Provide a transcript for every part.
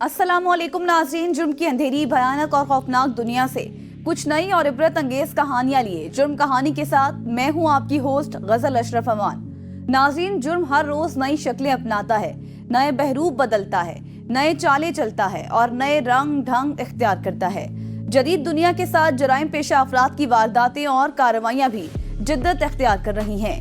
अस्सलाम वालेकुम नाज़रीन, जुर्म की अंधेरी भयानक और खौफनाक दुनिया से कुछ नई और इबरत अंगेज कहानियां लिए जुर्म कहानी के साथ मैं हूं आपकी होस्ट गजल अशरफ अमान। नाज़रीन, जुर्म हर रोज नई शक्लें अपनाता है, नए बहरूप बदलता है, नए चाले चलता है और नए रंग ढंग इख्तियार करता है। जदीद दुनिया के साथ जराइम पेशा अफराद की वारदातें और कार्रवाइयां भी जिद्दत इख्तियार कर रही हैं।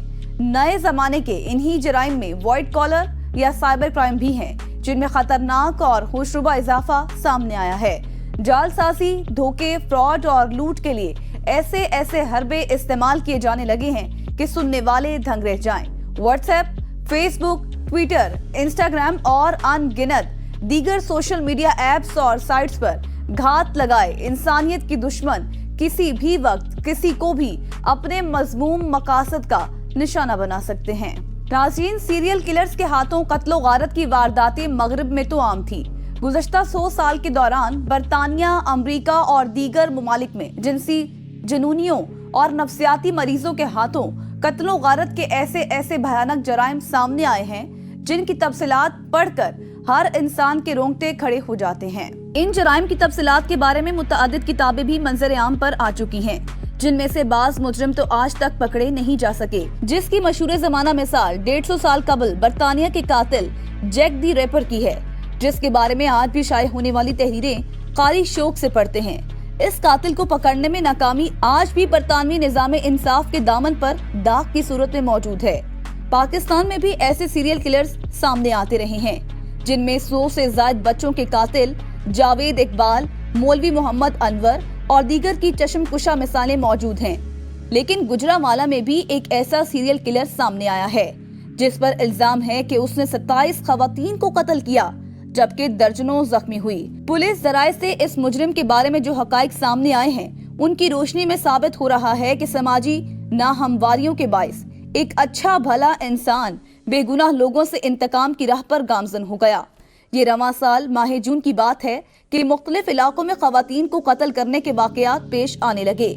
नए जमाने के इन्हीं जराइम में व्हाइट कॉलर या साइबर क्राइम भी हैं, जिनमें खतरनाक और होशरुबा इजाफा सामने आया है। जालसाजी, धोखे, फ्रॉड और लूट के लिए ऐसे ऐसे हरबे इस्तेमाल किए जाने लगे हैं कि सुनने वाले दंग रह जाएं। व्हाट्सएप, फेसबुक, ट्विटर, इंस्टाग्राम और अनगिनत दीगर सोशल मीडिया एप्स और साइट्स पर घात लगाए इंसानियत की दुश्मन किसी भी वक्त किसी को भी अपने मजमूम मकासद का निशाना बना सकते हैं। नाज़रीन, सीरियल किलर्स के हाथों कत्लो गारत की वारदातें मगरिब में तो आम थी। गुज़श्ता 100 साल के दौरान बरतानिया, अमरीका और दीगर ममालिक में जिनसी जुनूनियों और नफ्सियाती मरीजों के हाथों कत्लो गारत के ऐसे ऐसे भयानक जराइम सामने आए हैं जिनकी तफसीलात पढ़कर हर इंसान के रोंगटे खड़े हो जाते हैं। इन जराइम की तफसीलात के बारे में मुतअद्दिद किताबें भी मंजर आम पर आ चुकी हैं, जिनमें से बाज मुजरिम तो आज तक पकड़े नहीं जा सके, जिसकी मशहूर जमाना मिसाल 150 साल कबल बरतानिया के कातिल जैक दी रैपर की है, जिसके बारे में आज भी शाये होने वाली तहरीरें कारी शौक से पढ़ते हैं। इस कातिल को पकड़ने में नाकामी आज भी बरतानवी निजाम इंसाफ के दामन पर दाग की सूरत में मौजूद है। पाकिस्तान में भी ऐसे सीरियल किलर्स सामने आते रहे हैं, जिनमें 100 से ज्यादा बच्चों के कातिल जावेद इकबाल, मौलवी मोहम्मद अनवर और दीगर की चश्मकुशा मिसालें मौजूद हैं। लेकिन गुजरांवाला में भी एक ऐसा सीरियल किलर सामने आया है जिस पर इल्जाम है कि उसने 27 खवातीन को कत्ल किया, जबकि दर्जनों जख्मी हुई। पुलिस जराये से इस मुजरिम के बारे में जो हकाइक सामने आए हैं, उनकी रोशनी में साबित हो रहा है कि समाजी नाहमवारियों के बाइस एक अच्छा भला इंसान बेगुनाह लोगों से इंतकाम की राह पर गामजन हो गया। ये रवां साल माह जून की बात है कि मुख्तलिफ इलाकों में खवातीन को कत्ल करने के वाकयात पेश आने लगे।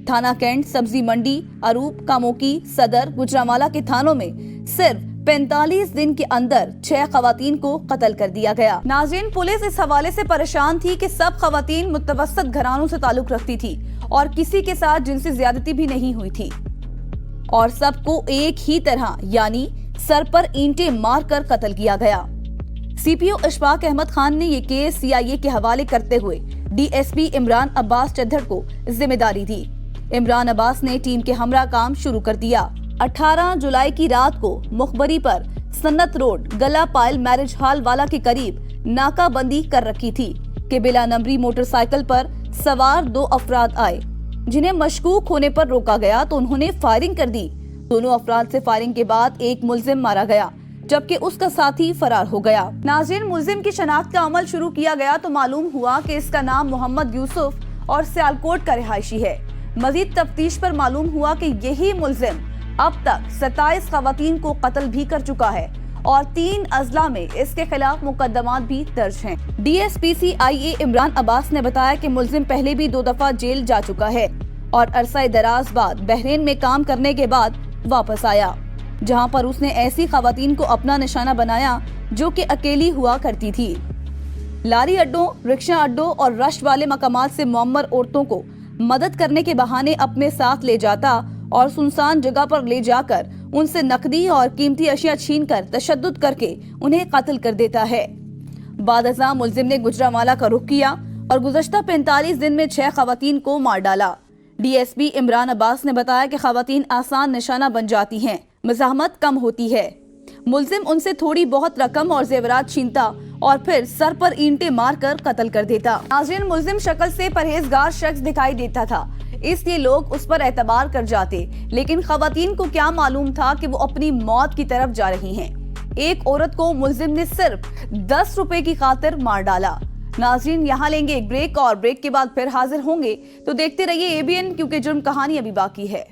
थाना कैंट, सब्जी मंडी, अरूप, कामोकी, सदर, गुजरांवाला के थानों में सिर्फ 45 दिन के अंदर 6 खवातीन को कत्ल कर दिया गया। नाज़रीन, पुलिस इस हवाले से परेशान थी कि सब खवातीन मुतवस्सत घरानों से ताल्लुक रखती थी और किसी के साथ जिनसी ज्यादती भी नहीं हुई थी और सबको एक ही तरह यानी सर पर ईंटें मारकर कत्ल किया गया। सीपीओ इशफाक अहमद खान ने ये केस सीआईए के हवाले करते हुए डीएसपी इमरान अब्बास चद्दर को जिम्मेदारी दी। इमरान अब्बास ने टीम के हमरा काम शुरू कर दिया। 18 जुलाई की रात को मुखबरी पर सन्नत रोड गला पायल मैरिज हॉल वाला के करीब नाकाबंदी कर रखी थी कि बिला नंबरी मोटरसाइकिल पर सवार 2 अफराद आए, जिन्हें मशकूक होने पर रोका गया तो उन्होंने फायरिंग कर दी। दोनों अफराद से फायरिंग के बाद एक मुलजिम मारा गया, जबकि उसका साथी फरार हो गया। नाज़रीन, मुलजिम की शनाख्त का अमल शुरू किया गया तो मालूम हुआ कि इसका नाम मोहम्मद यूसुफ और सियालकोट का रिहायशी है। मजीद तफ्तीश पर मालूम हुआ कि यही मुलजिम अब तक 27 खवातीन को कत्ल भी कर चुका है और 3 अजला में इसके खिलाफ मुकदमात भी दर्ज हैं। डीएसपी सीआईए इमरान अब्बास ने बताया कि मुलजिम पहले भी 2 दफा जेल जा चुका है और अरसा दराज बाद बहरीन में काम करने के बाद वापस आया, जहां पर उसने ऐसी खवातीन को अपना निशाना बनाया जो कि अकेली हुआ करती थी। लारी अड्डों, रिक्शा अड्डों और रश वाले मकामात से मुअम्मर औरतों को मदद करने के बहाने अपने साथ ले जाता और सुनसान जगह पर ले जाकर उनसे नकदी और कीमती अशिया छीन कर तशद्दुद करके उन्हें कत्ल कर देता है। बाद अज़ां मुलजिम ने गुजरांवाला का रुख किया और गुज़श्ता 45 दिन में 6 खवातीन को मार डाला। डीएसपी इमरान अब्बास ने बताया कि खवातीन आसान निशाना बन जाती हैं, मज़ाहमत कम होती है। मुलजिम उनसे थोड़ी बहुत रकम और जेवरात छीनता और फिर सर पर ईंटें मारकर कत्ल कर देता। नाज़रीन, मुलजिम शक्ल से परहेजगार शख्स दिखाई देता था, इसलिए लोग उस पर एतबार कर जाते, लेकिन खवातीन को क्या मालूम था कि वो अपनी मौत की तरफ जा रही हैं। एक औरत को मुलजिम ने सिर्फ 10 रुपए की खातिर मार डाला। नाज़रीन, यहाँ लेंगे एक ब्रेक और ब्रेक के बाद फिर हाजिर होंगे, तो देखते रहिए एबीएन, क्योंकि जुर्म कहानी अभी बाकी है।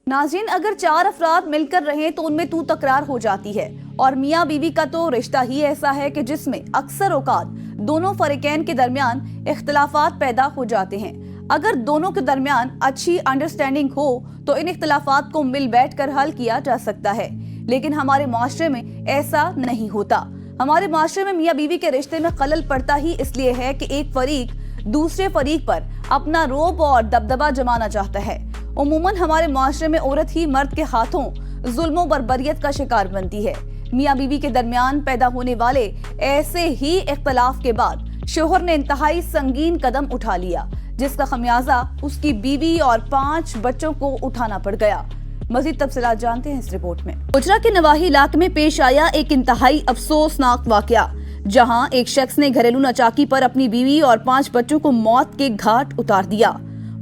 नाज़रीन, अगर 4 अफराद मिलकर रहे तो उनमें तू तकरार हो जाती है और मियाँ बीवी का तो रिश्ता ही ऐसा है कि जिसमें अक्सर औकात दोनों फरीकैन के दरमियान इख्तिलाफात पैदा हो जाते हैं। अगर दोनों के दरमियान अच्छी अंडरस्टैंडिंग हो तो इन इख्तिलाफात को मिल बैठ कर हल किया जा सकता है, लेकिन हमारे मुआशरे में ऐसा नहीं होता। हमारे माशरे में मियाँ बीवी के रिश्ते में खलल पड़ता ही इसलिए है कि एक फरीक दूसरे फरीक पर अपना रोब और दबदबा जमाना चाहता है। उमूमन हमारे माशरे में औरत ही मर्द के हाथों जुल्म बर्बरियत का शिकार बनती है। मियाँ बीवी के दरमियान पैदा होने वाले ऐसे ही इख्तलाफ के बाद शोहर ने इंतहाई संगीन कदम उठा लिया, जिसका खमियाजा उसकी बीवी और 5 बच्चों को उठाना पड़ गया। मजीद तफसीलात जानते हैं इस रिपोर्ट में। गोजरा के नवाही इलाके में पेश आया एक इंतहाई अफसोसनाक वाकया, जहां एक शख्स ने घरेलू नाचाकी पर अपनी बीवी और 5 बच्चों को मौत के घाट उतार दिया।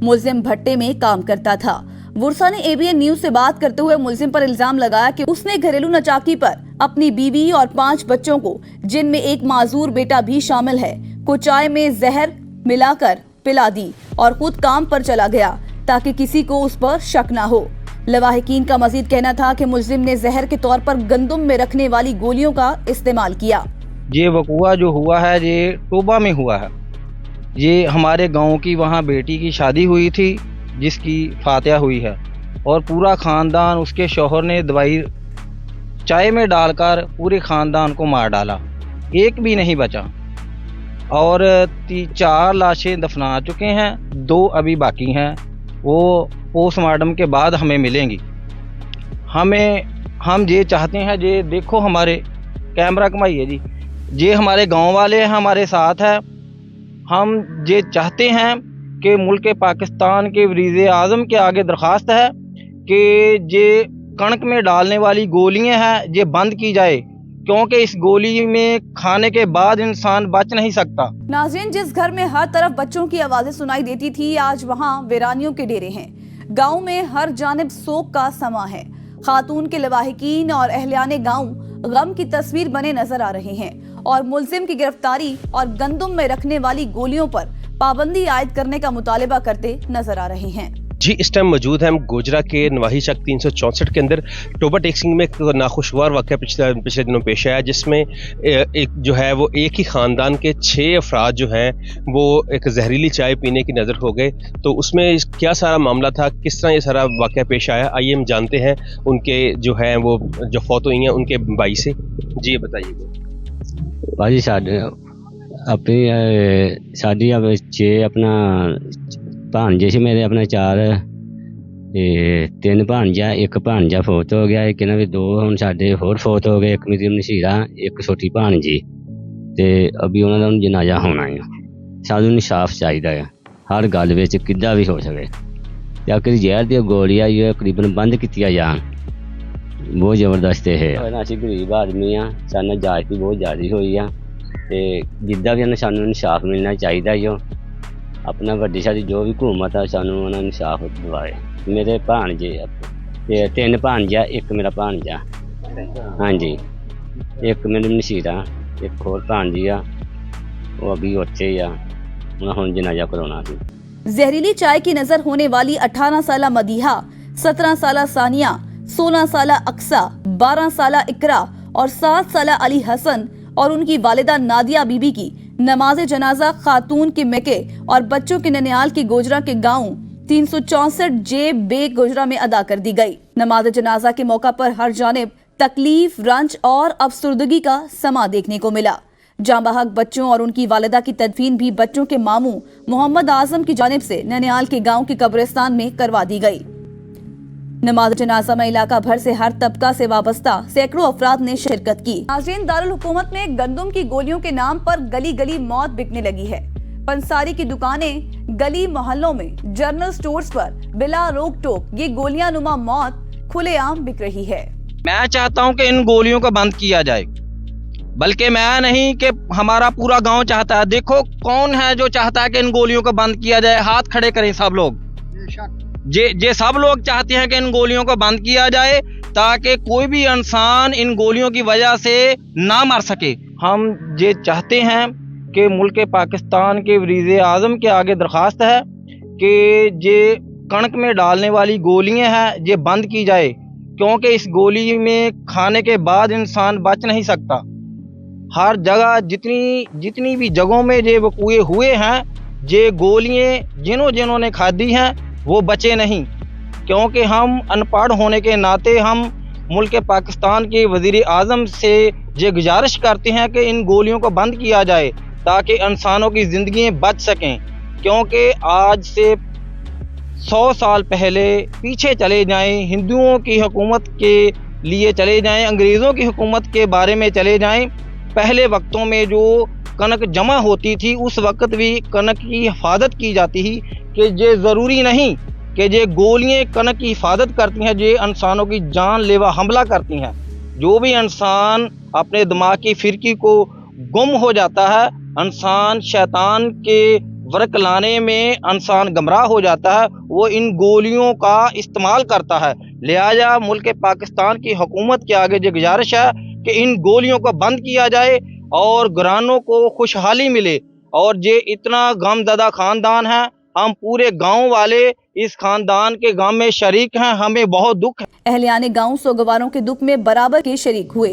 मुलजिम भट्टे में काम करता था। बुरसा ने एबीएन न्यूज से बात करते हुए मुलजिम पर इल्जाम लगाया कि उसने घरेलू नाचाकी पर अपनी बीवी और 5 बच्चों को, जिनमें एक माजूर बेटा भी शामिल है, को चाय में जहर मिलाकर पिला दी और खुद काम पर चला गया ताकि किसी को उस पर शक न हो। लवाहिकीन का मजीद कहना था कि मुलजिम ने जहर के तौर पर गंदुम में रखने वाली गोलियों का इस्तेमाल किया। ये वक़ुआ जो हुआ है ये टोबा में हुआ है। ये हमारे गांव की वहाँ बेटी की शादी हुई थी जिसकी फातिहा हुई है, और पूरा ख़ानदान, उसके शौहर ने दवाई चाय में डालकर पूरे ख़ानदान को मार डाला, एक भी नहीं बचा। और 4 लाशें दफना चुके हैं, 2 अभी बाकी हैं, वो पोस्टमार्टम के बाद हमें मिलेंगी। हम ये चाहते हैं, ये देखो हमारे कैमरा कमाइए जी, ये हमारे गांव वाले हैं, हमारे साथ है। हम ये चाहते हैं कि मुल्क पाकिस्तान के वज़ीर आज़म के आगे दरख्वास्त है कि ये कणक में डालने वाली गोलियां हैं ये बंद की जाए, क्योंकि इस गोली में खाने के बाद इंसान बच नहीं सकता। नाज़रीन, जिस घर में हर तरफ बच्चों की आवाजें सुनाई देती थी, आज वहाँ वीरानियों के डेरे हैं। गांव में हर जानिब सोग का समा है। खातून के लवाहिकीन और अहलियाने गांव गम की तस्वीर बने नजर आ रहे हैं और मुलजिम की गिरफ्तारी और गंदुम में रखने वाली गोलियों पर पाबंदी आयद करने का मुतालिबा करते नजर आ रहे हैं। जी, इस टाइम मौजूद है हम गोजरा के नवाही चक 364 के अंदर टोबा टेक्सिंग में एक नाखुशगवार वाक़या पिछले दिनों पेश आया, जिसमें एक जो है वो एक ही ख़ानदान के 6 अफराद जो हैं वो एक जहरीली चाय पीने की नज़र हो गए। तो उसमें क्या सारा मामला था, किस तरह ये सारा वाक़या पेश आया, आइए हम जानते हैं उनके जो है वो जो फौत हुई हैं उनके भाई से। जी ये बताइए भाजी। साडी अब 6 अपना भांजे से मेरे अपना 4 3 भांजा, 1 भांजा फौत हो गया, एक 2 हम साडे होर फौत हो गए, एक मेरी नशीरा, एक छोटी भांजी, ते अभी उन्होंने हम जनाजा होना है। सानू इंसाफ चाहिए है हर गल विच, किद्दां भी हो सके। आखिर जहर दी गोलियां तकरीबन बंद कीतियां जान, बहुत जबरदस्त है। असीं गरीब आदमी हाँ, सानू जायज़ भी बहुत ज़्यादा हुई है, ते जिद्दां भी सानू इंसाफ मिलना चाहिए जो अपना वड्डी साडी जो भी हुकूमत है सानू उन्होंने इंसाफ दिवाए। मेरे भांजे 3 भांजा, 1 मेरा भांजा, हाँ जी, 1 मेरी नशीरा, 1 और भांजी आ, वो अभी उत्थे ही आ, हुण जनाजा कराउणा सी। जहरीली चाय की नजर होने वाली 18 साला मदीहा, 17 साला सानिया, 16 साला अक्सा, 12 साला इकरा और 7 साला अली हसन और उनकी वालिदा नादिया बीबी की नमाज जनाजा खातून के मेके और बच्चों के ननियाल की गोजरा के गांव 364 जे बेग गोजरा में अदा कर दी गई। नमाज जनाजा के मौका पर हर जानिब तकलीफ, रंज और अफसुर्दगी का समा देखने को मिला। जांबाहक बच्चों और उनकी वालिदा की तदफीन भी बच्चों के मामू मोहम्मद आजम की जानिब से ननियाल के गांव के कब्रिस्तान में करवा दी गई। नमाज जनाजा में इलाका भर से हर तबका से वाबस्ता सैकड़ों अफराद ने शिरकत की। नाज़रीन, दारुल हुकूमत में गंदुम की गोलियों के नाम पर गली गली मौत बिकने लगी है। पंसारी की दुकानें, गली मोहल्लों में, जनरल स्टोर्स पर बिला रोक टोक ये गोलियां नुमा मौत खुलेआम बिक रही है। मैं चाहता हूं कि इन गोलियों को बंद किया जाए, बल्कि मैं नहीं कि हमारा पूरा गांव चाहता है। देखो कौन है जो चाहता है कि इन गोलियों को बंद किया जाए, हाथ खड़े करें सब लोग। जे सब लोग चाहते हैं कि इन गोलियों को बंद किया जाए ताकि कोई भी इंसान इन गोलियों की वजह से ना मर सके। हम ये चाहते हैं कि मुल्क पाकिस्तान के वज़ीर आज़म के आगे दरख्वास्त है कि ये कणक में डालने वाली गोलियां हैं ये बंद की जाए, क्योंकि इस गोली में खाने के बाद इंसान बच नहीं सकता। हर जगह जितनी भी जगहों में ये वक़ूए हुए हैं, ये गोलियां जिन्होंने खादी हैं वो बचे नहीं, क्योंकि हम अनपढ़ होने के नाते हम मुल्क पाकिस्तान के वज़ीर आज़म से ये गुजारिश करते हैं कि इन गोलियों को बंद किया जाए ताकि इंसानों की ज़िंदगियाँ बच सकें, क्योंकि आज से 100 साल पहले पीछे चले जाएं, हिंदुओं की हुकूमत के लिए चले जाएं, अंग्रेज़ों की हुकूमत के बारे में चले जाएं, पहले वक्तों में जो कनक जमा होती थी उस वक्त भी कनक की हिफाजत की जाती थी कि ये ज़रूरी नहीं कि ये गोलियाँ कनक की हिफाजत करती हैं, ये इंसानों की जानलेवा हमला करती हैं। जो भी इंसान अपने दिमाग की फिरकी को गुम हो जाता है, इंसान शैतान के वर्क लाने में इंसान गमराह हो जाता है, वो इन गोलियों का इस्तेमाल करता है। लिहाजा मुल्क पाकिस्तान की हुकूमत के आगे जो गुजारिश है कि इन गोलियों को बंद किया जाए और घरानों को खुशहाली मिले। और ये इतना गमज़दा ख़ानदान है, हम पूरे गांव वाले इस खानदान के गम में शरीक हैं, हमें बहुत दुख है। अहलियाने गांव सोगवारों के दुख में बराबर के शरीक हुए।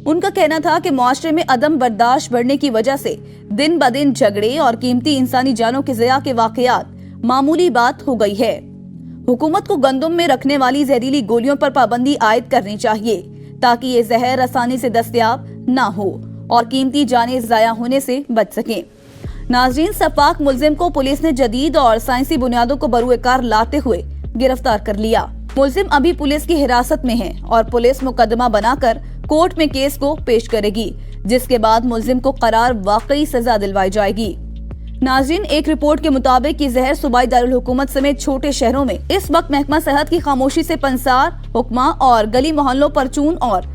उनका कहना था कि मुआशरे में अदम बर्दाश्त बढ़ने की वजह से दिन ब दिन झगड़े और कीमती इंसानी जानों के ज़िया के वाकयात मामूली बात हो गई है। हुकूमत को गंदम में रखने वाली जहरीली गोलियों पर पाबंदी आयद करनी चाहिए ताकि ये जहर आसानी से दस्तयाब ना हो और कीमती जानें ज़ाया होने से बच सकें। नाज़रीन, सफाक मुलजिम को पुलिस ने जदीद और साइंसी बुनियादों को बरूएकार लाते हुए गिरफ्तार कर लिया। मुलजिम अभी पुलिस की हिरासत में है और पुलिस मुकदमा बनाकर कोर्ट में केस को पेश करेगी, जिसके बाद मुलजिम को करार वाकई सजा दिलवाई जाएगी। नाज़रीन, एक रिपोर्ट के मुताबिक ये जहर सूबाई दारुल हुकूमत समेत छोटे शहरों में इस वक्त महकमा सेहत की खामोशी से पंसार, हुक्मा और गली मोहल्लों पर चून और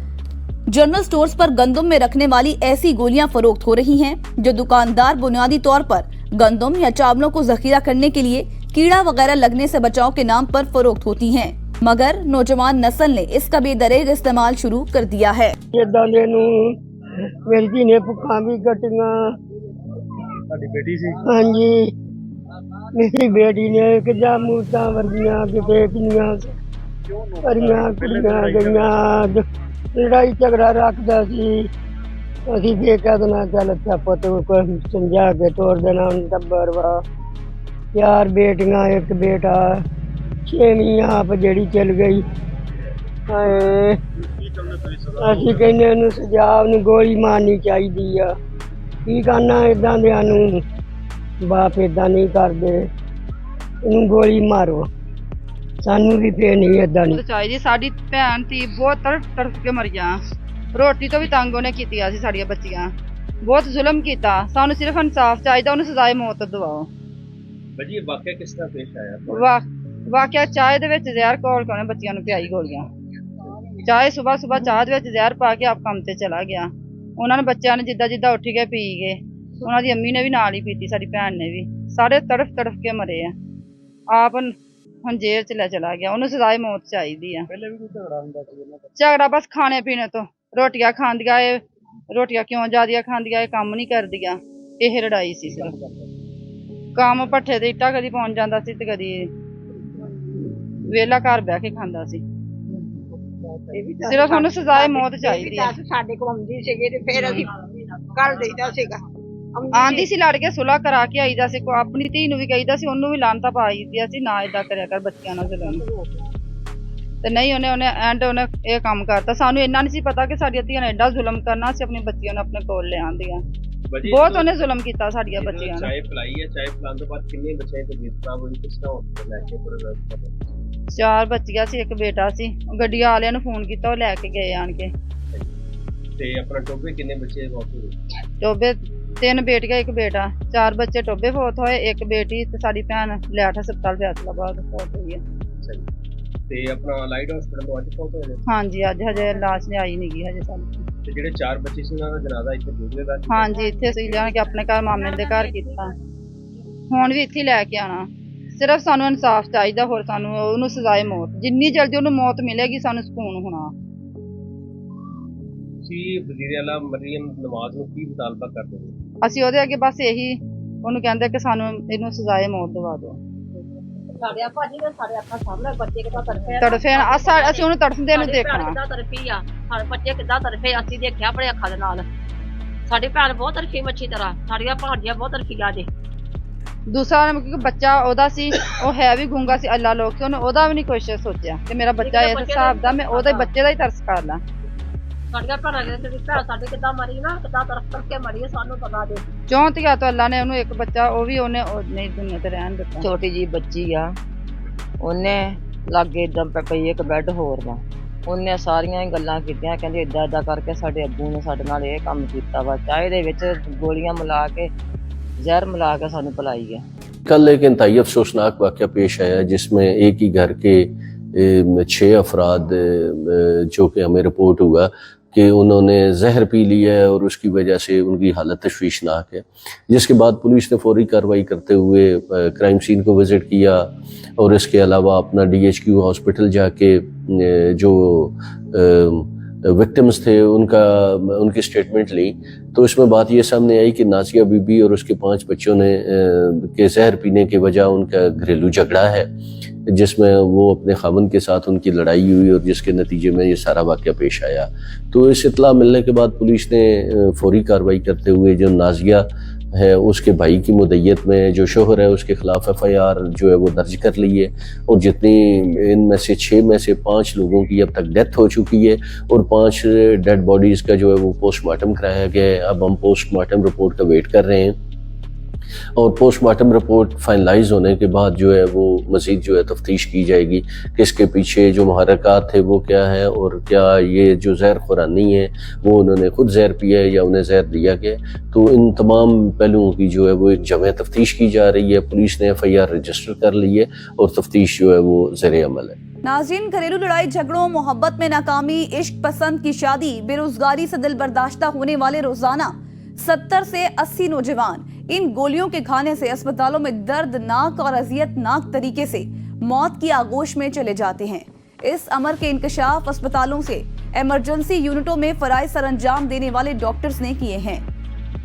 जनरल स्टोर्स पर गंदम में रखने वाली ऐसी गोलियां फरोख्त हो रही हैं जो दुकानदार बुनियादी तौर पर गंदम या चावलों को जखीरा करने के लिए कीड़ा वगैरह लगने से बचाव के नाम पर फरोख्त होती हैं, मगर नौजवान नस्ल ने इसका बेदरेग इस्तेमाल शुरू कर दिया है। हाँ जी, मेरी बेटी ने एक जामूता वर्गियां गईयां लड़ाई झगड़ा रखता सी, असी फिर कह देना चल अच्छा पुत को समझा के तोड़ देना। टब्बर वा 4 बेटियां 1 बेटा, 6वीं आप जड़ी चल गई। असी कहने नूं सजा नूं गोली मारनी चाहिदी आ। की करना इदां दियां नूं, बाप इदां नहीं करदे, इनूं गोली मारो। सानू भी फिर नहीं इदां नहीं चाहिए। साडी भैन थी बहुत तड़फ के मर गया, रोटी तो भी तंग उन्हें कीतियां सी साडियां बच्चियां, बहुत जुल्म कीता। सानू सिर्फ इंसाफ चाहिए, उन्हें सजाए मौत दवाओ। भाजी वाकया किस तरह पेश आया? वाकया चाय दे विच जहर घोल के उन्हें बच्चियां नूं पियाई गोलियां। चाय सुबह चाह दे विच जहर पा के आप काम ते चला गया। उन्होंने बच्चों ने जिदा जिदा उठ गए पी गए, उन्होंने अम्मी ने भी नाल ही पीती, साडी भैन ने भी, सारे तड़फ के मरे आ। आप हुण जेल च ले चला गया, उन्हें सजाए मौत चाहिए। झगड़ा बस खाने पीने तो, रोटियां खांदियां, रोटियां क्यों ज्यादा खांदियां, काम नहीं करदियां, यह लड़ाई सी। सिर्फ काम भट्ठे ते इट्टा कदी पहुंच जांदा सी ते कदी वेला घर बह के खांदा सी। सिर्फ उन्हें सजाए मौत चाहिए। ਸਾਡੇ ਕੋਲ ਆਉਂਦੀ ਸੀਗੀ ਤੇ ਫਿਰ ਅਸੀਂ ਕਰ ਦੇਈਦਾ ਸੀਗਾ। ਆਂਦੀ ਸੀ ਲੜ ਕੇ ਸੁਲਾ ਕਰਾ ਕੇ ਆਈਦਾ ਸੀ, ਕੋ ਆਪਣੀ ਧੀ ਨੂੰ ਵੀ ਕਹੀਦਾ ਸੀ, ਉਹਨੂੰ ਵੀ ਲਾਂਤਾ ਪਾਈ ਦਿਆ ਸੀ, ਨਾ ਇਦਾਂ ਕਰਿਆ ਕਰ ਬੱਚਿਆਂ ਨਾਲ ਜ਼ੁਲਮ। ਤੇ ਨਹੀਂ ਉਹਨੇ ਇਹ ਕੰਮ ਕਰਤਾ। ਸਾਨੂੰ ਇੰਨਾ ਨਹੀਂ ਸੀ ਪਤਾ ਕਿ ਸਾਡੀਆਂ ਧੀਆਂ ਨੇ ਐਡਾ ਜ਼ੁਲਮ ਕਰਨਾ, ਅਸੀਂ ਆਪਣੀ ਬੱਚੀਆਂ ਨੂੰ ਆਪਣੇ ਕੋਲ ਲੈ ਆਂਦੀਆਂ। ਬਹੁਤ ਉਹਨੇ ਜ਼ੁਲਮ ਕੀਤਾ ਸਾਡੀਆਂ ਬੱਚੀਆਂ ਨਾਲ। ਚਾय पिलाई है, चाय पिलाने तो बाद कितने बच्चे तबीयत खराब हुई, किस तरह हॉस्पिटल लेके पूरा 4 ਬੱਚੀਆਂ ਸੀ, 1 ਬੇਟਾ ਸੀ। ਗੱਡੀ ਵਾਲਿਆਂ ਨੂੰ ਫੋਨ ਕੀਤਾ, ਉਹ ਲੈ ਕੇ ਗਏ ਆਣ ਕੇ। ਤੇ ਆਪਣਾ ਟੋਬੇ ਕਿੰਨੇ ਬੱਚੇ ਵਾਪਸ? ਟੋਬੇ 3 ਬੇਟੀਆਂ 1 ਬੇਟਾ, 4 ਬੱਚੇ ਟੋਬੇ ਫੌਤ ਹੋਏ, 1 ਬੇਟੀ ਤੇ ਸਾਡੀ ਭੈਣ ਲੈਟ ਹਸਪਤਾਲ ਫੈਸਲਾਬਾਦ ਫੌਤ ਹੋਈ ਹੈ। ਤੇ ਆਪਣਾ ਲਾਈਟ ਹਸਪਤਾਲ ਤੋਂ ਅੱਜ ਫੌਤ ਹੋਏ? ਹਾਂਜੀ, ਅੱਜ ਹਜੇ ਲਾਸ਼ ਨਹੀਂ ਆਈ ਨਹੀਂਗੀ ਹਜੇ ਸਾਨੂੰ। ਤੇ ਜਿਹੜੇ 4 ਬੱਚੇ ਸੀ ਉਹਨਾਂ ਦਾ ਜਨਾਜ਼ਾ ਇੱਥੇ ਦੂਜੇ ਦਾ? ਹਾਂਜੀ, ਇੱਥੇ ਅਸੀਂ ਲਿਆ ਕੇ ਆਪਣੇ ਘਰ ਮਾਮੇ ਦੇ ਘਰ ਕੀਤਾ, ਹੁਣ ਵੀ ਇੱਥੇ ਲੈ ਕੇ ਆਣਾ। ਸਿਰਫ ਸਾਨੂੰ ਇਨਸਾਫ ਚਾਹੀਦਾ, ਹੋਰ ਸਾਨੂੰ ਉਹਨੂੰ ਸਜ਼ਾਏ ਮੌਤ, ਜਿੰਨੀ ਜਲਦੀ ਉਹਨੂੰ ਮੌਤ ਮਿਲੇਗੀ ਸਾਨੂੰ ਸਕੂਨ ਹੋਣਾ। ਤੁਸੀਂ ਵਜ਼ੀਰ ਆਲਾ ਮਰੀਮ ਨਵਾਜ਼ ਨੂੰ ਕੀ ਮੁਤਾਲਬਾ ਕਰਦੇ ਹੋ? ਅਸੀਂ ਉਹਦੇ ਅੱਗੇ ਬਸ ਇਹੀ ਉਹਨੂੰ ਕਹਿੰਦੇ ਕਿ ਸਾਨੂੰ ਇਹਨੂੰ ਸਜ਼ਾਏ ਮੌਤ ਦਵਾ ਦਿਓ। ਸਾਡੇ ਭਾਜੀ ਨੇ ਸਾਡੇ ਅੱਖਾਂ ਸਾਹਮਣੇ ਬੱਚੇ ਕਿਦਾਂ ਤੜਫੇ ਅਸੀਂ ਉਹਨੂੰ ਤੜਫਦੇ ਨੂੰ ਦੇਖਣਾ। ਕਿਦਾਂ ਤੜਫੀ ਆ, ਸਾਡੇ ਬੱਚੇ ਕਿਦਾਂ ਤੜਫੇ ਅਸੀਂ ਦੇਖਿਆ ਆਪਣੇ ਅੱਖਾਂ ਦੇ ਨਾਲ। ਸਾਡੀ ਭੈਣ ਬਹੁਤ ਤੜਫੀ ਮੱਛੀ ਤਰ੍ਹਾਂ, ਸਾਡੀਆਂ ਭਾਜੀਆਂ ਬਹੁਤ ਤੜਫੀਆਂ ਜੇ। ਦੂਸਰਾ ਉਹਨੇ ਕਿਉਂਕਿ ਬੱਚਾ ਉਹਦਾ ਸੀ, ਉਹ ਹੈ ਵੀ ਗੂੰਗਾ ਸੀ, ਅੱਲਾ ਲੋਕ, ਉਹਨੇ ਉਹਦਾ ਵੀ ਨਹੀਂ ਕੁਛ ਸੋਚਿਆ ਕਿ ਮੇਰਾ ਬੱਚਾ ਇਸ ਹਿਸਾਬ ਦਾ, ਮੈਂ ਉਹਦੇ ਬੱਚੇ ਦਾ ਹੀ ਤਰਸ ਕਰ ਲਾਂ। ਸਾਡੀਆਂ ਭੈਣਾਂ ਨੇ ਤੇ ਭੈਣ ਸਾਡੇ ਕਿੱਦਾਂ ਮਰੀ ਨਾ, ਕਿੱਦਾਂ ਤਰਫ ਕਰਕੇ ਮਰੀ ਹੈ, ਸਾਨੂੰ ਪਤਾ ਦੇ। 34 ਧੀਆਂ ਤੋਂ ਅੱਲਾ ਨੇ ਉਹਨੂੰ ਇੱਕ ਬੱਚਾ, ਉਹ ਵੀ ਉਹਨੇ ਨਹੀਂ ਦੁਨੀਆ ਤੇ ਰਹਿਣ ਦਿੱਤਾ। ਛੋਟੀ ਜੀ ਬੱਚੀ ਆ, ਉਹਨੇ ਲਾਗੇ ਇਦਾਂ ਪਈ ਇੱਕ ਬੈੱਡ ਹੋਰ ਦਾ, ਉਹਨੇ ਸਾਰੀਆਂ ਹੀ ਗੱਲਾਂ ਕੀਤੀਆਂ, ਕਹਿੰਦੀ ਇਦਾਂ ਇਦਾਂ ਕਰਕੇ ਸਾਡੇ ਅੱਬੂ ਨੇ ਸਾਡੇ ਨਾਲ ਇਹ ਕੰਮ ਕੀਤਾ ਵਾ, ਚਾਹ ਦੇ ਵਿੱਚ ਗੋਲੀਆਂ ਮਿਲਾ ਕੇ ਜ਼ਹਿਰ मिला के सानू पिलाई है। कल एक इंतहाई अफसोसनाक वाक़या पेश आया जिसमें एक ही घर के 6 अफराद जो कि हमें रिपोर्ट हुआ कि उन्होंने जहर पी लिया है और उसकी वजह से उनकी हालत तशवीशनाक है, जिसके बाद पुलिस ने फौरी कार्रवाई करते हुए क्राइम सीन को विज़िट किया और इसके अलावा अपना DHQ हॉस्पिटल जाके जो विक्टिम्स थे उनकी स्टेटमेंट ली, तो इसमें बात ये सामने आई कि नाजिया बीबी और उसके 5 बच्चों ने के जहर पीने की वजह उनका घरेलू झगड़ा है, जिसमें वो अपने खामन के साथ उनकी लड़ाई हुई और जिसके नतीजे में ये सारा वाक़या पेश आया। तो इस इत्तला मिलने के बाद पुलिस ने फौरी कार्रवाई करते हुए जो नाजिया है उसके भाई की मुद्दत में जो शोहर है उसके खिलाफ FIR जो है वो दर्ज कर ली है, और जितनी इनमें से 6 में से 5 लोगों की अब तक डेथ हो चुकी है और 5 डेड बॉडीज़ का जो है वो पोस्टमार्टम कराया गया है। अब हम पोस्टमार्टम रिपोर्ट का वेट कर रहे हैं और पोस्टमार्टम रिपोर्ट फाइनलाइज होने के बाद जो है वो मज़ीद जो है तफ्तीश की जाएगी कि इसके पीछे जो महरक़ात थे वो क्या है और क्या ये जो जहर खुरानी है वो उन्होंने खुद जहर पिया है या उन्हें जहर दिया गया। तो इन तमाम पहलुओं की जो है वो एक जमे तफ्तीश की जा रही है। पुलिस ने FIR रजिस्टर कर ली है और तफ्तीश जो है वो ज़ेरे अमल है। नाज़रीन, घरेलू लड़ाई झगड़ों, मोहब्बत में नाकामी, इश्क पसंद की शादी, बेरोजगारी से दिल बर्दाश्ता होने वाले रोजाना 70 से 80 नौजवान इन गोलियों के खाने से अस्पतालों में दर्दनाक और अजियतनाक तरीके से मौत की आगोश में चले जाते हैं। इस अमर के इंकशाफ अस्पतालों से इमरजेंसी यूनिटों में फराइज सरंजाम देने वाले डॉक्टर्स ने किए हैं।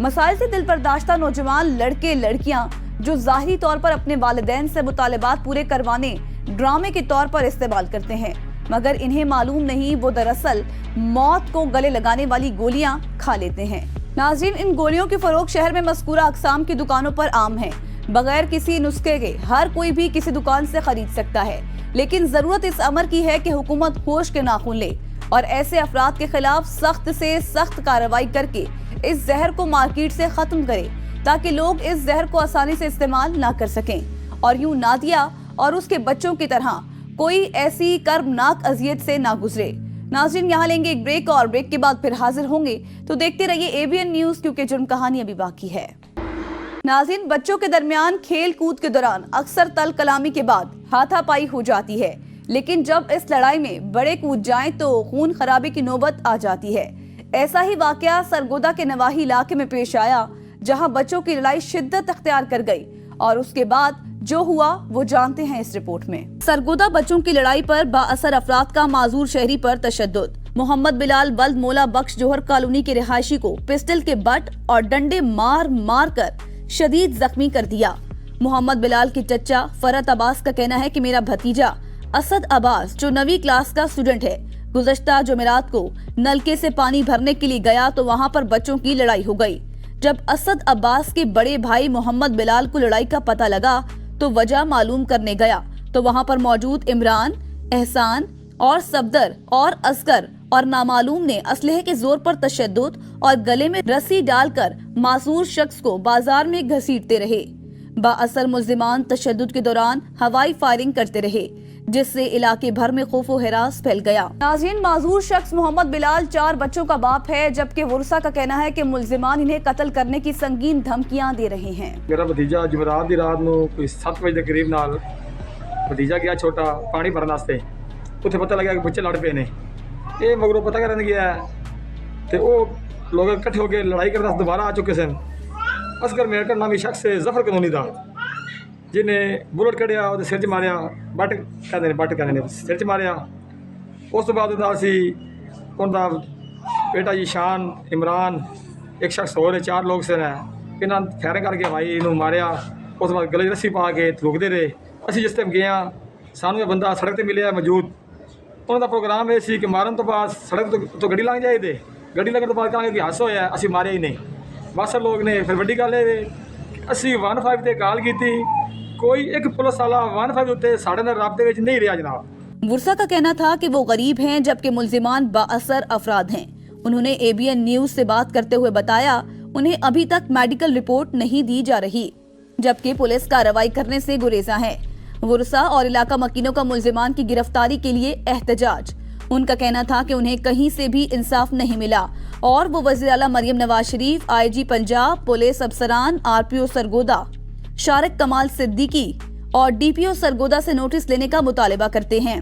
मसाइल से दिल बर्दाश्ता नौजवान लड़के लड़कियां जो जाहिरी तौर पर अपने वालिदैन से मुतालिबात पूरे करवाने ड्रामे के तौर पर इस्तेमाल करते हैं, मगर इन्हें मालूम नहीं वो दरअसल मौत को गले लगाने वाली गोलियां खा लेते हैं। नाज़रीन, इन गोलियों की फरोख्त शहर में मज़कूरा अक़साम की दुकानों पर आम है। बगैर किसी नुस्खे के हर कोई भी किसी दुकान से खरीद सकता है, लेकिन जरूरत इस अमर की है कि हुकूमत होश के नाखून ले और ऐसे अफराद के खिलाफ सख्त से सख्त कार्रवाई करके इस जहर को मार्केट से खत्म करे, ताकि लोग इस जहर को आसानी से इस्तेमाल ना कर सकें और यूं नादिया और उसके बच्चों की तरह कोई ऐसी कर्बनाक अजियत से ना गुजरे। नाज़रीन, यहाँ लेंगे एक ब्रेक और ब्रेक के बाद फिर हाजिर होंगे, तो देखते रहिए ABN न्यूज़, क्योंकि जुर्म कहानी अभी बाकी है। नाज़रीन, बच्चों के दरमियान खेल कूद के दौरान अक्सर तल कलामी के बाद हाथापाई हो जाती है, लेकिन जब इस लड़ाई में बड़े कूद जाएं तो खून खराबे की नौबत आ जाती है। ऐसा ही वाकया सरगोदा के नवाही इलाके में पेश आया, जहां बच्चों की लड़ाई शिद्दत अख्तियार कर गई और उसके बाद जो हुआ वो जानते हैं इस रिपोर्ट में। सरगोदा बच्चों की लड़ाई पर बाअसर अफराद का माजूर शहरी पर तशद्दुद। मोहम्मद बिलाल बल्द मौला बख्श जोहर कॉलोनी के रिहायशी को पिस्टल के बट और डंडे मार मार कर शदीद जख्मी कर दिया। मोहम्मद बिलाल के चचा फरत अब्बास का कहना है कि मेरा भतीजा असद अब्बास जो 9वीं क्लास का स्टूडेंट है, गुज़श्ता जुमेरात को नलके से पानी भरने के लिए गया तो वहाँ पर बच्चों की लड़ाई हो गई। जब असद अब्बास के बड़े भाई मोहम्मद बिलाल को लड़ाई का पता लगा तो वजह मालूम करने गया तो वहाँ पर मौजूद इमरान, एहसान और सफदर और असगर और नामालूम ने असलहे के जोर पर तशद्दुद और गले में रस्सी डालकर मासूर शख्स को बाजार में घसीटते रहे। बाअसर मुल्जिमान तशद्दुद के दौरान हवाई फायरिंग करते रहे, जिससे इलाके भर में खौफो हिरास फैल गया। नाज़रीन, माजूर शख्स मोहम्मद बिलाल 4 बच्चों का बाप है, जबकि वुरसा का कहना है कि मुल्जिमान इन्हें कत्ल करने की संगीन धमकियां दे रहे हैं। मेरा भतीजा जुमेरात दी रात नूं कोई 7 बजे के करीब नाल भतीजा गया छोटा पानी भरन वास्ते, उत्थे पता लगा कि बच्चे लड़ पे ने। ये मगरों पता करन गया ते वो लोग इकट्ठे होकर लड़ाई करते दोबारा आ चुके सन। असगर मेरकर नामी शख्स जफर कनूनी दा जिन्हें बुलेट कढ़िया ਉਹਦੇ ਸਿਰ 'ਚ ਮਾਰਿਆ, ਬੱਟ ਕਹਿੰਦੇ ਨੇ ਸਿਰ 'ਚ ਮਾਰਿਆ। ਉਸ ਤੋਂ ਬਾਅਦ ਉਹਦਾ ਅਸੀਂ ਉਹਦਾ ਬੇਟਾ ਜੀ ਸ਼ਾਨ, ਇਮਰਾਨ, ਇੱਕ ਸ਼ਖਸ ਹੋਰ 4 ਲੋਕ ਸਨ, ਇਹਨਾਂ ਫਾਇਰਿੰਗ ਕਰਕੇ ਭਾਈ ਨੂੰ ਮਾਰਿਆ। ਉਸ ਤੋਂ ਬਾਅਦ ਗਲੇ 'ਚ ਰੱਸੀ ਪਾ ਕੇ ਰੁਕਦੇ ਰਹੇ। ਅਸੀਂ ਜਿਸ ਟਾਈਮ ਗਏ ਹਾਂ ਸਾਨੂੰ ਇਹ ਬੰਦਾ ਸੜਕ 'ਤੇ ਮਿਲਿਆ ਮੌਜੂਦ। ਉਹਨਾਂ ਦਾ ਪ੍ਰੋਗਰਾਮ ਇਹ ਸੀ ਕਿ ਮਾਰਨ ਤੋਂ ਬਾਅਦ ਸੜਕ ਤੋਂ ਗੱਡੀ ਲੰਘ ਜਾਏ ਤੇ ਗੱਡੀ ਲੰਘਣ ਤੋਂ ਬਾਅਦ ਕਹਾਂਗੇ ਕਿ ਹਾਦਸਾ ਹੋਇਆ, ਅਸੀਂ ਮਾਰਿਆ ਹੀ ਨਹੀਂ। ਬਾਸਰ ਲੋਕ ਨੇ ਫਿਰ ਵੱਡੀ ਗੱਲ ਇਹ ਅਸੀਂ 15 ਤੇ ਕਾਲ ਕੀਤੀ, ਕੋਈ ਇੱਕ ਪੁਲਿਸ ਵਾਲਾ 15 ਉੱਤੇ ਸਾਡੇ ਨਾਲ ਰਾਬਤੇ ਵਿੱਚ नहीं रहा जनाब। बुरसा का कहना था कि वो गरीब हैं जबकि मुल्जिमान बाअसर अफराद हैं। उन्होंने ABN न्यूज से बात करते हुए बताया उन्हें अभी तक मेडिकल रिपोर्ट नहीं दी जा रही, जबकि पुलिस कार्रवाई करने से गुरेजा है। बुरसा और इलाका मकीनों का मुल्जिमान की गिरफ्तारी के लिए एहतजाज। उनका कहना था कि उन्हें कहीं से भी इंसाफ नहीं मिला और वो वज़ीर आला मरियम नवाज शरीफ, IG पंजाब, पुलिस अफसरान, RPO सरगोदा शारिक कमाल सिद्दीकी और DPO सरगोदा से नोटिस लेने का मुतालबा करते हैं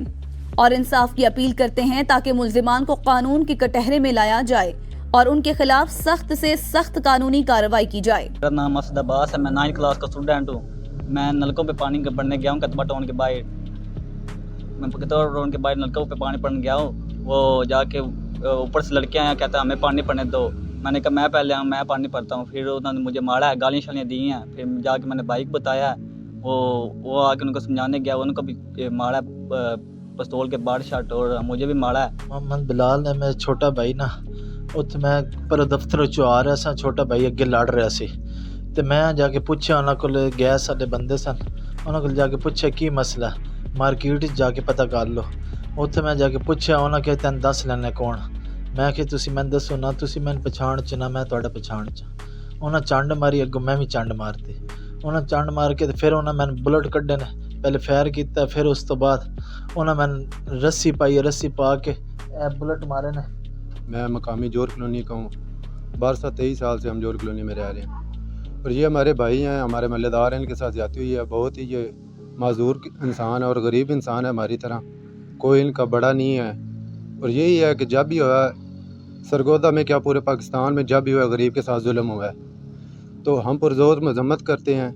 और इंसाफ की अपील करते हैं ताकि मुल्जिमान को कानून के कटहरे में लाया जाए और उनके खिलाफ सख्त से सख्त कानूनी कार्रवाई की जाए। मेरा नाम असद अब्बास है, मैं 9th क्लास का स्टूडेंट हूँ। मैं नलकों पे पानी पढ़ने गया हूँ कतबा टाउन के बाहर। मैं कतबा टाउन के बाहर नलकों पे पानी पढ़ने गया हूँ। वो जाके ऊपर से लड़के आए, कहता हमें पानी पढ़ने दो। मैंने कहा मैं पहले आऊँ, मैं पानी पढ़ता हूँ। फिर उन्होंने मुझे मारा है, गालियाँ शालियाँ दी हैं। फिर जाके मैंने बाइक बताया, वो आके उनको समझाने गया, उनको भी मारा पिस्तौल के बार शॉट और मुझे भी मारा है। मोहम्मद बिलाल ने मेरा छोटा भाई ना उत्थे मैं पर दफ्तर चो आ रहा सा, छोटा भाई अगे लड़ रहा सी ते मैं जाके पूछा, उन्होंने कोल गया, साडे बंदे सन, उन्होंने कोल जाके पूछा की मसला, मार्केट जाके पता कर लो। उत्थे मैं जाके पूछा, उन्होंने कहा तैन दस लैने कौन। मैं कि तुसी मैनू दसो ना, तुसी मैनू पछाण च ना मैं तुहाडा पछाण च। उन्हें चंड मारी, अगों मैं भी चंड मारती। उन्हें चंड मार के फिर उन्हें मैंने बुलेट कड्ढे ने, पहले फायर किया, फिर उस तो बाद उन्हें मैंने रस्सी पाई, रस्सी पा के बुलेट मारे ने। मैं मकामी जोर कॉलोनी का हूँ। 12-23 साल से हम जोर कॉलोनी में रह रहे हैं और ये हमारे भाई हैं, हमारे महल्लेदार हैं, इनके साथ जाती हुई है। बहुत ही ये माजूर इंसान है और गरीब इंसान है हमारी तरह, कोई इनका बड़ा नहीं है। और यही है कि जब भी हुआ सरगोदा में, क्या पूरे पाकिस्तान में जब भी हुआ गरीब के साथ जुल्म हुआ है, तो हम पुरजोर मजम्मत करते हैं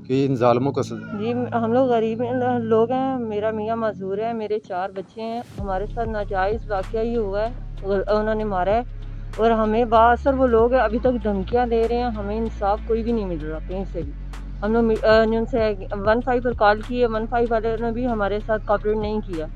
कि इन ज़ालिमों को जी हम लोग गरीब लोग हैं। मेरा मियाँ मजदूर है, मेरे 4 बच्चे हैं। हमारे साथ नाजायज़ वाक़या ही हुआ है, उन्होंने मारा है और हमें बाअसर वो लोग अभी तक धमकियाँ दे रहे हैं। हमें इंसाफ कोई भी नहीं मिल रहा कहीं से भी। हम लोग उनसे 15 पर कॉल किए, 15 वाले ने भी हमारे साथ कोऑपरेट नहीं किया।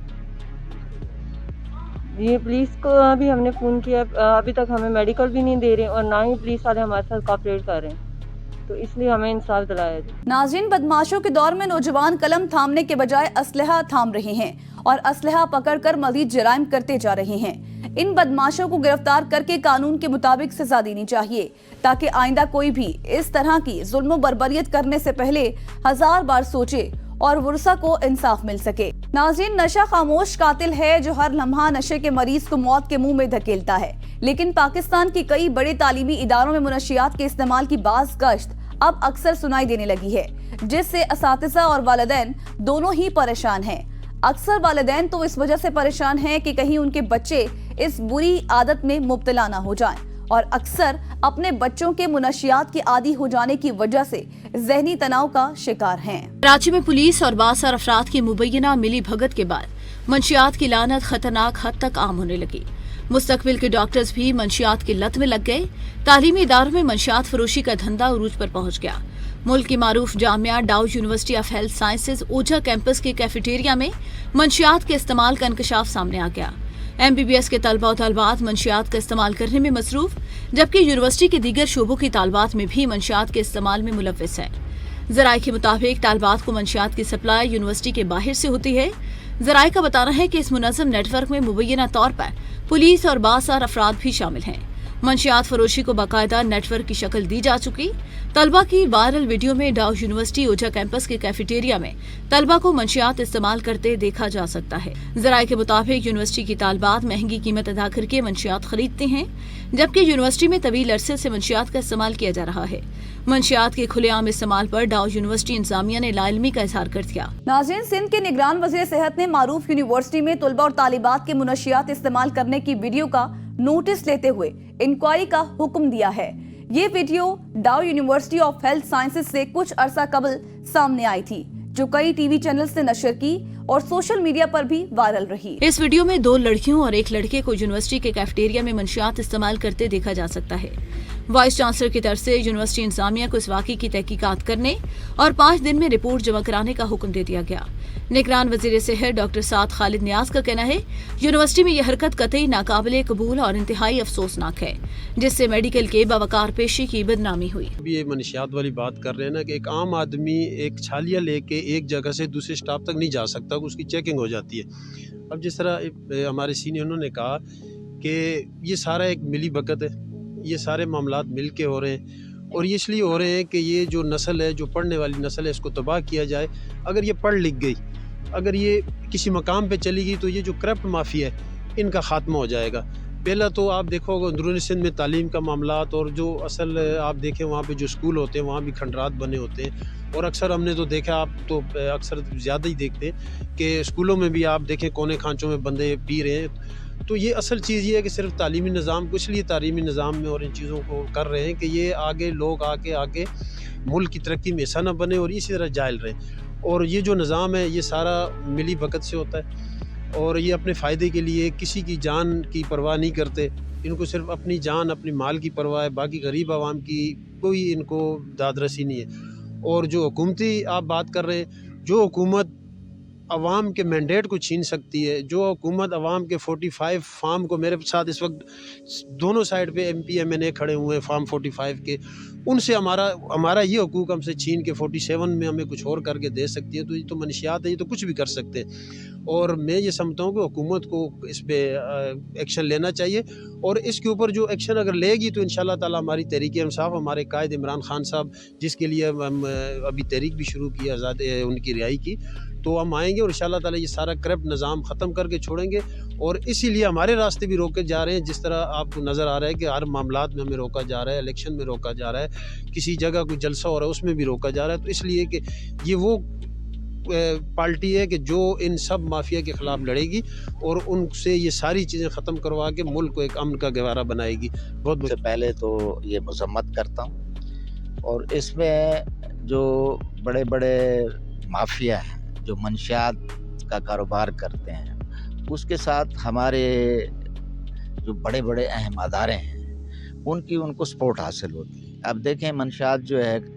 ये पुलिस को भी हमने फ़ोन किया, अभी तक हमें मेडिकल भी नहीं दे रहे और ना ही पुलिस वाले हमारे साथ कोऑपरेट कर रहे हैं, तो इसलिए हमें इंसाफ दिलाया जाए। नाज़रीन, बदमाशों के दौर में नौजवान कलम थामने के बजाय असलहा थाम रहे हैं और असलहा पकड़कर मजीद जराइम करते जा रहे हैं। इन बदमाशों को गिरफ्तार करके कानून के मुताबिक सजा देनी चाहिए ताकि आइंदा कोई भी इस तरह की जुल्म बर्बरियत करने से पहले 1000 बार सोचे और बुरसा को इंसाफ मिल सके। नाज़रीन, नशा खामोश कातिल है जो हर लम्हा नशे के मरीज को मौत के मुंह में धकेलता है, लेकिन पाकिस्तान की कई बड़े तालीमी इदारों में मुनशियात के इस्तेमाल की बाज़ गश्त अब अक्सर सुनाई देने लगी है, जिससे असातिज़ा और वालिदैन दोनों ही परेशान हैं। अक्सर वालिदैन तो इस वजह से परेशान हैं कि कहीं उनके बच्चे इस बुरी आदत में मुब्तला न हो जाएं और अक्सर अपने बच्चों के मुनशियात के आदी हो जाने की वजह से ज़हनी तनाव का शिकार हैं। कराची में पुलिस और बासर अफराद की मुबैना मिली भगत के बाद मंशियात की लानत खतरनाक हद तक आम होने लगी। मुस्तकबिल के डॉक्टर्स भी मंशियात की लत में लग गए। तालीमी इदारों में मंशियात फरोशी का धंधा उरूज पर पहुंच गया। मुल्क की मारूफ जामिया डाउ university of health sciences Ojha campus के कैफेटेरिया में मंशियात के इस्तेमाल का इंकशाफ सामने आ गया। MBBS के तलबा और तलबात मंशियात का इस्तेमाल करने में मसरूफ, जबकि यूनिवर्सिटी के दीगर शोबों की तालबात में भी मंशियात के इस्तेमाल में मुलव्विस है। ज़राए के मुताबिक तालबात को मंशियात की सप्लाई यूनिवर्सिटी के बाहर से होती है। ज़राए का बताना है कि इस मुनज़्ज़म नेटवर्क में मुबैना तौर पर पुलिस और बासार अफराद भी शामिल हैं। मंशियात फरोशी को बाकायदा नेटवर्क की शक्ल दी जा चुकी। तलबा की वायरल वीडियो में डाउ यूनिवर्सिटी ओझा कैंपस के कैफेटेरिया में तलबा को मंशियात इस्तेमाल करते देखा जा सकता है। ज़राए के मुताबिक यूनिवर्सिटी की तालबात महंगी कीमत अदा करके मंशियात खरीदते हैं, जबकि यूनिवर्सिटी में तवील अरसे से मंशियात का इस्तेमाल किया जा रहा है। मंशियात के खुलेआम इस्तेमाल पर डाउ यूनिवर्सिटी इंतजामिया ने लाइलमी का इजहार कर दिया। नाज़रीन, सिंध के निगरान वज़ीर सेहत ने मारूफ यूनिवर्सिटी में तलबा और तालिबात के मुनशियात इस्तेमाल करने की वीडियो का नोटिस लेते हुए इंक्वायरी का हुक्म दिया है। ये वीडियो डाउ यूनिवर्सिटी ऑफ हेल्थ साइंसेज से कुछ अरसा कबल सामने आई थी, जो कई टीवी चैनल्स ने नशर की और सोशल मीडिया पर भी वायरल रही। इस वीडियो में 2 लड़कियों और 1 लड़के को यूनिवर्सिटी के कैफेटेरिया में मंशियात इस्तेमाल करते देखा जा सकता है। वाइस चांसलर की तरफ से यूनिवर्सिटी इंतजामिया को इस वाक़े की तहकीकात करने और 5 दिन में रिपोर्ट जमा कराने का हुक्म दे दिया गया। निगरान वज़ीर सेहत डॉक्टर साद खालिद नियाज का कहना है यूनिवर्सिटी में यह हरकत कतई नाकाबिले कबूल और इंतहाई अफसोसनाक है, जिससे मेडिकल के बावकार पेशी की बदनामी हुई। अभी ये मनशियात वाली बात कर रहे हैं ना कि एक आम आदमी एक छालिया लेके एक जगह से दूसरे स्टाफ तक नहीं जा सकता, उसकी चेकिंग हो जाती है। अब जिस तरह हमारे सीनियरों ने कहा कि ये सारा एक मिली भगत है, ये सारे मामलात मिल के हो रहे हैं और ये इसलिए हो रहे हैं कि ये जो नस्ल है, जो पढ़ने वाली नस्ल है, इसको तबाह किया जाए। अगर ये पढ़ लिख गई, अगर ये किसी मकाम पे चली गई तो ये जो करप्ट माफिया है इनका ख़ात्मा हो जाएगा। पहला तो आप देखोगे अंदरूनी सिंध में तालीम का मामलात और जो असल आप देखें वहाँ पे जो स्कूल होते हैं वहाँ भी खंडरात बने होते हैं और अक्सर हमने तो देखा, आप तो अक्सर ज़्यादा ही देखते हैं कि स्कूलों में भी आप देखें कोने खांचों में बंदे पी रहे हैं। तो ये असल चीज़ ये है कि सिर्फ तालीमी निज़ाम को इसलिए तालीमी निज़ाम में और इन चीज़ों को कर रहे हैं कि ये आगे लोग आके मुल्क की तरक्की में हिस्सा न बने और इसी तरह जाहिल रहें। और ये जो निज़ाम है ये सारा मिली भगत से होता है और ये अपने फ़ायदे के लिए किसी की जान की परवाह नहीं करते। इनको सिर्फ अपनी जान, अपनी माल की परवाह है, बाकी गरीब आवाम की कोई इनको दादरसी नहीं है। और जो हुकूमती आप बात कर रहे हैं, जो हुकूमत अवाम के मैंडेट को छीन सकती है, जो हुकूमत अवाम के 45 फार्म को, मेरे साथ इस वक्त दोनों साइड पे MP MNA खड़े हुए हैं फार्म 45 के, उनसे हमारा ये हकूक़ हमसे छीन के 47 में हमें कुछ और करके दे सकती है। तो ये तो मनशियात है, ये तो कुछ भी कर सकते हैं। और मैं ये समझता हूँ कि हुकूमत को इस पर एक्शन लेना चाहिए और इसके ऊपर जो एक्शन अगर लेगी तो इंशाल्लाह ताला हमारी तहरीक इंसाफ, हमारे कायद इमरान खान साहब, जिसके लिए हम अभी तहरीक भी शुरू की आज़ाद उनकी रिहाई की, तो हम आएंगे और इंशाल्लाह ताला ये सारा करप्ट निज़ाम ख़त्म करके छोड़ेंगे। और इसीलिए हमारे रास्ते भी रोके जा रहे हैं, जिस तरह आपको नज़र आ रहा है कि हर मामलात में हमें रोका जा रहा है, इलेक्शन में रोका जा रहा है, किसी जगह कोई जलसा हो रहा है उसमें भी रोका जा रहा है। तो इसलिए कि ये वो पार्टी है कि जो इन सब माफिया के ख़िलाफ़ लड़ेगी और उनसे ये सारी चीज़ें ख़त्म करवा के मुल्क को एक अमन का गहवारा बनाएगी। बहुत पहले तो ये मजम्मत करता हूँ और इसमें जो बड़े बड़े माफिया हैं जो मंशियात का कारोबार करते हैं, उसके साथ हमारे जो बड़े बड़े अहम अदारे हैं उनको सपोर्ट हासिल होती है। अब देखें मंशियात जो है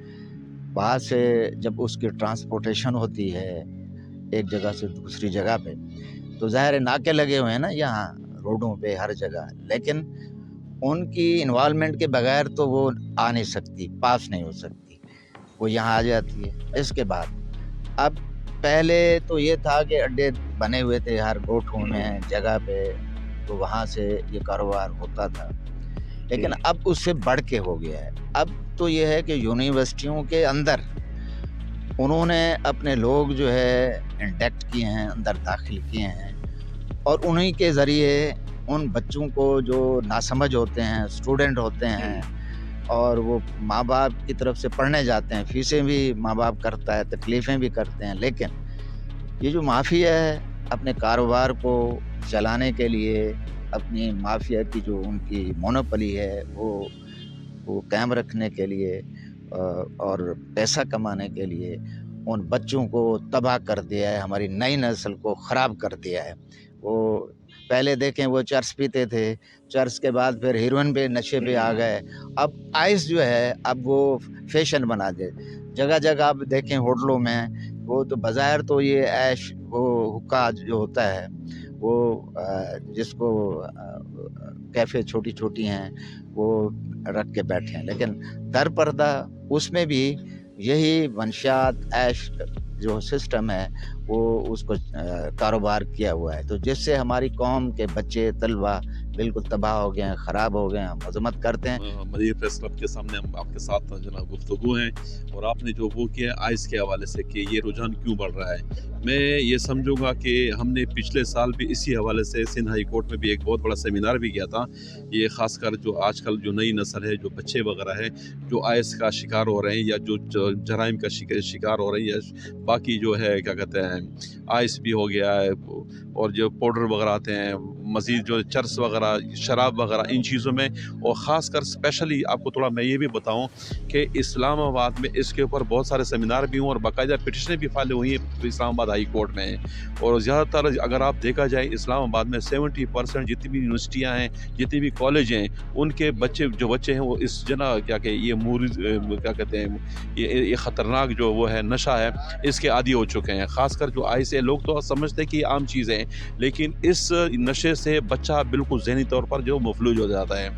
वहाँ से जब उसकी ट्रांसपोर्टेशन होती है एक जगह से दूसरी जगह पे, तो ज़ाहिर नाके लगे हुए हैं ना यहाँ रोडों पे हर जगह, लेकिन उनकी इन्वॉल्वमेंट के बगैर तो वो आ नहीं सकती, पास नहीं हो सकती, वो यहाँ आ जाती है। इसके बाद अब पहले तो ये था कि अड्डे बने हुए थे हर गोठों में जगह पे, तो वहाँ से ये कारोबार होता था, लेकिन अब उससे बढ़ के हो गया है। अब तो ये है कि यूनिवर्सिटियों के अंदर उन्होंने अपने लोग जो है इंडेक्ट किए हैं, अंदर दाखिल किए हैं और उन्हीं के ज़रिए उन बच्चों को जो नासमझ होते हैं, स्टूडेंट होते हैं और वो माँ बाप की तरफ से पढ़ने जाते हैं, फीसें भी माँ बाप करता है, तकलीफ़ें भी करते हैं, लेकिन ये जो माफिया है अपने कारोबार को चलाने के लिए, अपनी माफिया की जो उनकी मोनोपोली है वो कायम रखने के लिए और पैसा कमाने के लिए उन बच्चों को तबाह कर दिया है, हमारी नई नस्ल को ख़राब कर दिया है। वो पहले देखें वो चर्स पीते थे, चर्स के बाद फिर हीरोइन पे नशे पे आ गए, अब आइस जो है अब वो फैशन बना दे। जगह जगह आप देखें होटलों में वो तो बाज़ाहिर तो ये ऐश वो हुक्का जो होता है वो जिसको कैफ़े छोटी छोटी हैं वो रख के बैठे हैं, लेकिन दर पर्दा उसमें भी यही मंशियात ऐश जो सिस्टम है वो उसको कारोबार किया हुआ है, तो जिससे हमारी कौम के बच्चे तलबा बिल्कुल तबाह हो गए हैं, ख़राब हो गए हैं। मजम्मत करते हैं। मदीर प्रेस क्लब के सामने हम आपके साथ जनाब गुफ्तगू हैं और आपने जो वो किया आइस के हवाले से कि ये रुझान क्यों बढ़ रहा है, मैं ये समझूंगा कि हमने पिछले साल भी इसी हवाले से सिंध हाई कोर्ट में भी एक बहुत बड़ा सेमिनार भी किया था। ये ख़ासकर जो आजकल जो नई नस्ल है, जो बच्चे वगैरह है जो आइस का शिकार हो रहे हैं या जो जराइम का शिकार हो रही है, बाकी जो है क्या कहते हैं आइस भी हो गया है, और जो पाउडर वगैरह आते हैं, मज़ीद जो चर्स वगैरह, शराब वगैरह, इन चीज़ों में, और ख़ासकर स्पेशली आपको थोड़ा मैं ये भी बताऊं कि इस्लामाबाद में इसके ऊपर बहुत सारे सेमिनार भी हुए और बाकायदा पिटिशनें भी फाइल हुई हैं इस्लामाबाद हाई कोर्ट में। और ज़्यादातर अगर आप देखा जाए इस्लामाबाद में 70% जितनी भी यूनिवर्सिटियाँ हैं, जितनी भी कॉलेज हैं, उनके जो बच्चे हैं वो इस जना क्या कहते हैं, क्या कहते हैं, ये ख़तरनाक जो वो है नशा है, इसके आदी हो चुके हैं। ख़ासकर जो से लोग तो समझते हैं कि आम चीज़ है, लेकिन इस नशे से बच्चा बिल्कुल ज़हनी तौर पर जो मफलूज हो जाता है।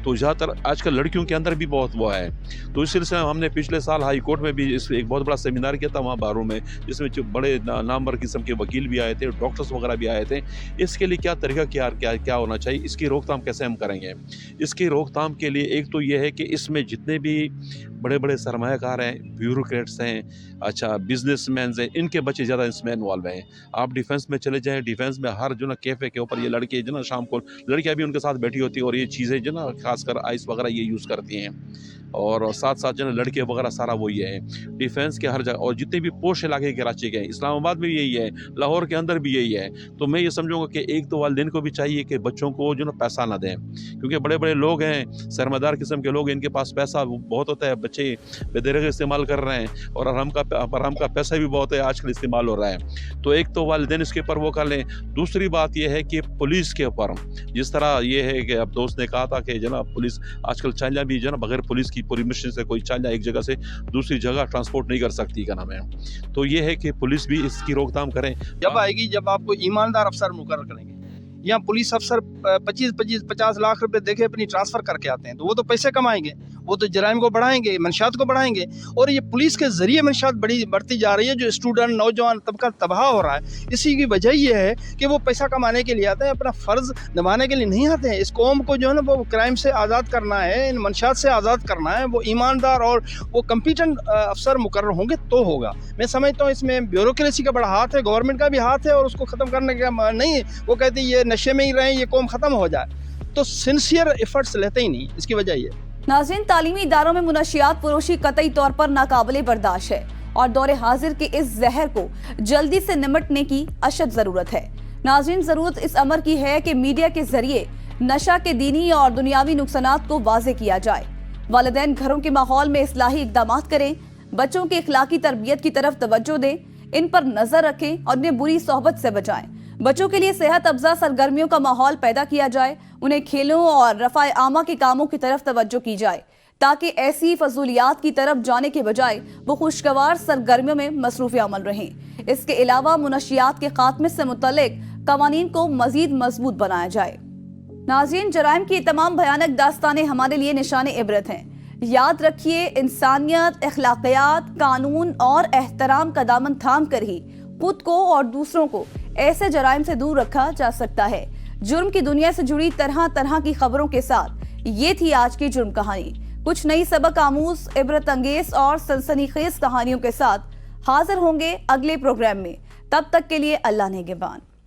तो ज़्यादातर आजकल लड़कियों के अंदर भी बहुत वो है। तो इस सिलसिले में हमने पिछले साल हाई कोर्ट में भी एक बहुत बड़ा सेमिनार किया था वहाँ बारों में, जिसमें जो बड़े नामवर किस्म के वकील भी आए थे, डॉक्टर्स वगैरह भी आए थे। इसके लिए क्या तरीका क्या होना चाहिए, इसकी रोकथाम कैसे हम करेंगे। इसकी रोकथाम के लिए एक तो ये है कि इसमें जितने भी बड़े बड़े सरमायाकार हैं, ब्यूरोक्रेट्स हैं, अच्छा बिजनेसमैन हैं, इनके बच्चे ज़्यादा इसमें इन्वॉल्व हैं। आप डिफेंस में चले जाएँ, डिफेंस में हर जो ना कैफ़े के ऊपर ये लड़के जो ना शाम को लड़कियाँ भी उनके साथ बैठी होती है और ये चीज़ें जो ना खासकर आइस वगैरह ये यूज़ करती हैं, और साथ साथ जो लड़के वगैरह सारा वही है। डिफेंस के हर जगह और जितने भी पोश इलाके कराची के, इस्लामाबाद में भी यही है, लाहौर के अंदर भी यही है। तो मैं ये समझूंगा कि एक तो वालिदैन को भी चाहिए कि बच्चों को जो ना पैसा ना दें, क्योंकि बड़े बड़े लोग हैं, सरमादार किस्म के लोग, इनके पास पैसा बहुत होता है, बच्चे बेदरग इस्तेमाल कर रहे हैं और हराम का पैसा भी बहुत है आजकल इस्तेमाल हो रहा है। तो एक तो वालिदैन इसके ऊपर वो कर लें। दूसरी बात यह है कि पुलिस के ऊपर, जिस तरह ये है कि अब दोस्त ने कहा था कि जनाब पुलिस आजकल चाइना भी जो ना बगैर पुलिस की परमिशन से कोई चाइना एक जगह से दूसरी जगह ट्रांसपोर्ट नहीं कर सकती, क्या नाम है। तो ये है कि पुलिस भी इसकी रोकथाम करें। जब आएगी जब आपको ईमानदार अफसर मुकर्रर करेंगे। यहाँ पुलिस अफसर 25-50 लाख रुपए देके अपनी ट्रांसफ़र करके आते हैं, तो वो तो पैसे कमाएंगे, वो तो जराइम को बढ़ाएंगे, मंशियात को बढ़ाएंगे, और ये पुलिस के ज़रिए मंशियात बढ़ती जा रही है। जो स्टूडेंट नौजवान तबका तबाह हो रहा है, इसी की वजह ये है कि वो पैसा कमाने के लिए आते हैं, अपना फ़र्ज़ निभाने के लिए नहीं आते हैं। इस कौम को जो है ना वो क्राइम से आज़ाद करना है, इन मंशियात से आज़ाद करना है, वो ईमानदार और वो कम्पिटेंट अफसर मुकर्रर होंगे तो होगा। मैं समझता हूँ इसमें ब्यूरोक्रेसी का बड़ा हाथ है, गवर्नमेंट का भी हाथ है, और उसको ख़त्म करने का नहीं, वो कहते हैं ये नशे में ही रहें, ये कौम ख़त्म हो जाए, तो सिंसियर एफर्ट्स लेते ही नहीं। इसकी वजह ये नाज़रीन, तालीमी इदारों में मुनशियात फरोशी कतई तौर पर नाकाबिले बर्दाश्त है और दौरे हाजिर के इस जहर को जल्दी से निमटने की अशद ज़रूरत है। नाज़रीन, ज़रूरत इस अमर की है कि मीडिया के जरिए नशा के दीनी और दुनियावी नुकसानात को वाज़े किया जाए। वालिदैन घरों के माहौल में इस्लाही इक़दामात करें, बच्चों की इखलाकी तरबियत की तरफ तवज्जो दें, इन पर नजर रखें और उन्हें बुरी सोहबत से बचाएं। बच्चों के लिए सेहत अफजा सरगर्मियों का माहौल पैदा किया जाए, उन्हें खेलों और रफ़ाए आमा के कामों की तरफ तवज्जो की जाए, ताकि ऐसी फजूलियात की तरफ जाने के बजाय वो खुशगवार सरगर्मियों में मसरूफ़ अमल रहें। इसके अलावा मुनशियात के खात्मे से मुतल्लिक कवानीन को मजीद मजबूत बनाया जाए। नाज़रीन, जराइम की तमाम भयानक दास्तानें हमारे लिए निशाने इबरत हैं। याद रखिए, इंसानियत, अखलाकियात, कानून और एहतराम का दामन थाम कर ही खुद को और दूसरों को ऐसे जराइम से दूर रखा जा सकता है। जुर्म की दुनिया से जुड़ी तरह तरह की खबरों के साथ ये थी आज की जुर्म कहानी। कुछ नई सबक आमूज, इबरत अंगेज और सनसनीखेज कहानियों के साथ हाजिर होंगे अगले प्रोग्राम में। तब तक के लिए अल्लाह नेगेबान।